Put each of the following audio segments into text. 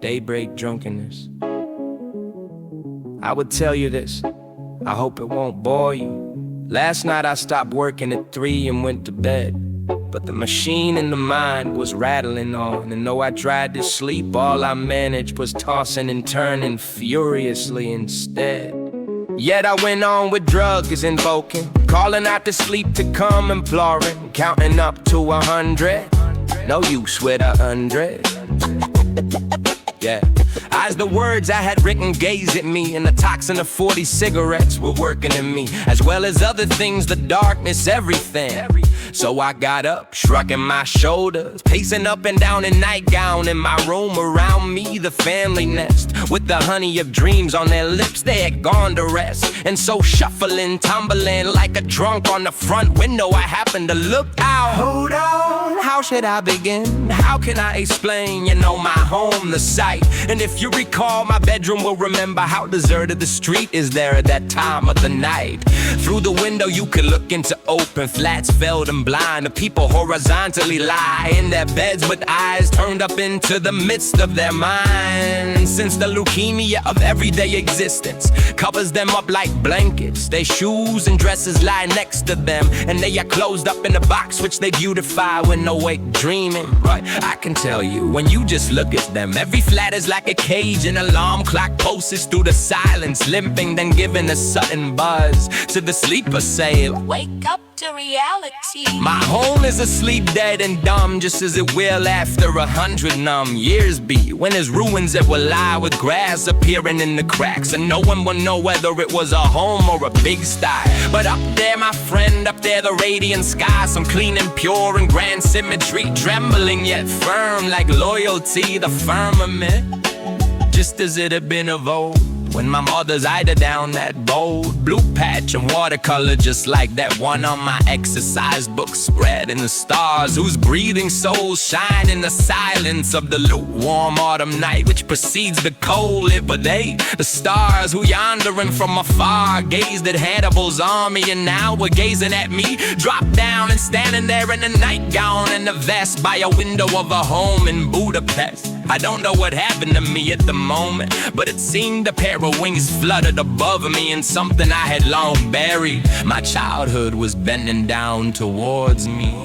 Daybreak Drunkenness. I would tell you this, I hope it won't bore you. Last night I stopped working at 3 and went to bed, but the machine in the mind was rattling on. And though I tried to sleep, all I managed was tossing and turning furiously instead. Yet I went on with drugs invoking, calling out to sleep to come imploring, counting up to 100. No use with 100. Yeah. As the words I had written gazed at me, and the toxin of 40 cigarettes were working in me, as well as other things, the darkness, everything. So I got up, shrugging my shoulders, pacing up and down in nightgown in my room. Around me, the family nest, with the honey of dreams on their lips, they had gone to rest. And so shuffling, tumbling like a drunk on the front window, I happened to look out. Hold on, how should I begin? How can I explain, you know, my home, the sight? And if you recall, my bedroom will remember how deserted the street is there at that time of the night. Through the window you could look into open flats, veiled and blind. The people horizontally lie in their beds with eyes turned up into the midst of their minds. Since the leukemia of everyday existence covers them up like blankets, their shoes and dresses lie next to them, and they are closed up in a box which they beautify when awake dreaming. Right, I can tell you, when you just look at them, every flat is like a cage. An alarm clock pulses through the silence, limping, then giving a sudden buzz to the sleeper, say, wake up to reality. My home is asleep, dead and dumb, just as it will after 100 numb years be, when there's ruins that will lie with grass appearing in the cracks, and no one will know whether it was a home or a big sty. But up there, my friend, up there, the radiant sky, some clean and pure and grand symmetry, trembling yet firm like loyalty, the firmament, just as it had been of old. When my mother's eyed her down that bold blue patch and watercolor, just like that one on my exercise book, spread in the stars, whose breathing souls shine in the silence of the lukewarm autumn night, which precedes the cold. But they, the stars who yondering from afar, gazed at Hannibal's army, and now were gazing at me, dropped down and standing there in a nightgown and a vest by a window of a home in Budapest. I don't know what happened to me at the moment, but it seemed a pair of wings fluttered above me, and something I had long buried, my childhood, was bending down towards me.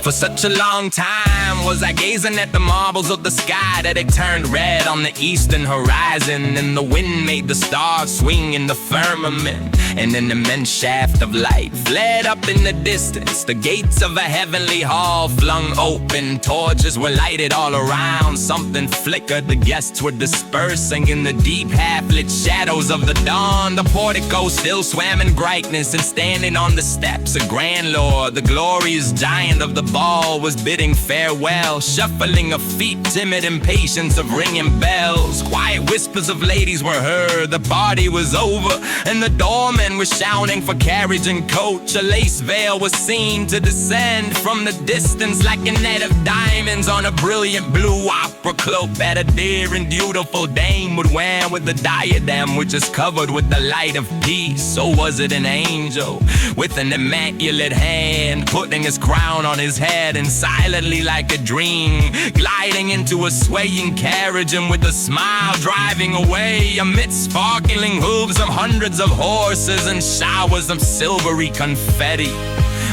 For such a long time was I gazing at the marbles of the sky, that it turned red on the eastern horizon, and the wind made the stars swing in the firmament, and an immense shaft of light fled up in the distance. The gates of a heavenly hall flung open, torches were lighted all around, something flickered, the guests were dispersing in the deep half-lit shadows of the dawn. The portico still swam in brightness, and standing on the steps, a grand lord, the glorious giant of the ball, was bidding farewell, shuffling of feet, timid impatience of ringing bells. Quiet whispers of ladies were heard, the party was over, and the doormen were shouting for carriage and coach. A lace veil was seen to descend from the distance like a net of diamonds on a brilliant blue opera cloak that a dear and beautiful dame would wear, with the diadem which is covered with the light of peace. So was it an angel with an immaculate hand, putting his crown on his head, and silently like a dream, gliding into a swaying carriage, and with a smile driving away amidst sparkling hooves of hundreds of horses and showers of silvery confetti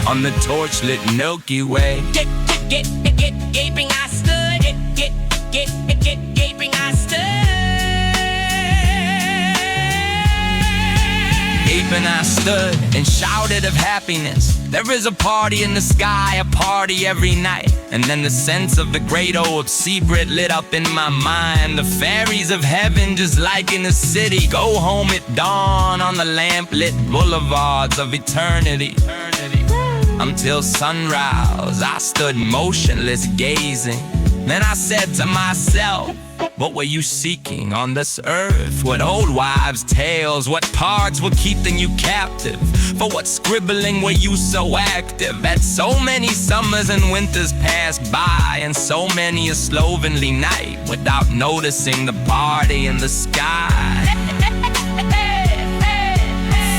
on the torchlit Milky Way. Gaping I stood, gaping I stood. Gaping I stood and shouted of happiness. There is a party in the sky, a party every night. And then the sense of the great old secret lit up in my mind. The fairies of heaven, just like in the city, go home at dawn on the lamp-lit boulevards of eternity. Until sunrise, I stood motionless gazing. Then I said to myself, what were you seeking on this earth? What old wives' tales? What parts were keeping you captive? For what scribbling were you so active? At so many summers and winters passed by, and so many a slovenly night, without noticing the party in the sky.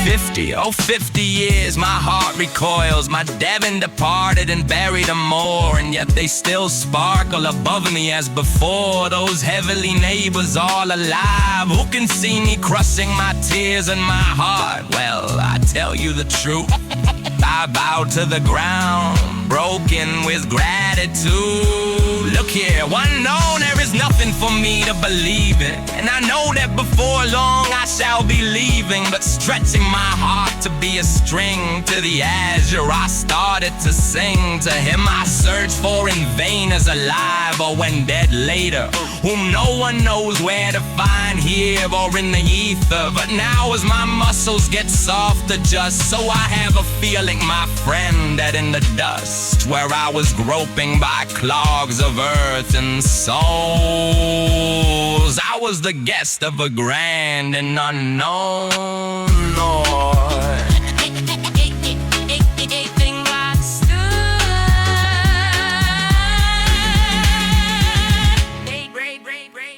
50, oh 50 years, my heart recoils. My Devon departed and buried them more, and yet they still sparkle above me as before. Those heavenly neighbors all alive, who can see me crushing my tears in my heart? Well, I tell you the truth, I bow to the ground, broken with gratitude. Look here, one known, there is nothing for me to believe in, and I know that before long I shall be leaving, but stretching my heart to be a string to the azure I started to sing. To him I search for in vain as alive or when dead later, whom no one knows where to find here or in the ether. But now as my muscles get softer just so I have a feeling, my friend, that in the dust where I was groping by clogs of earth and souls, I was the guest of a grand and unknown Lord.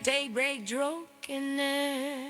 Daybreak drunkenness.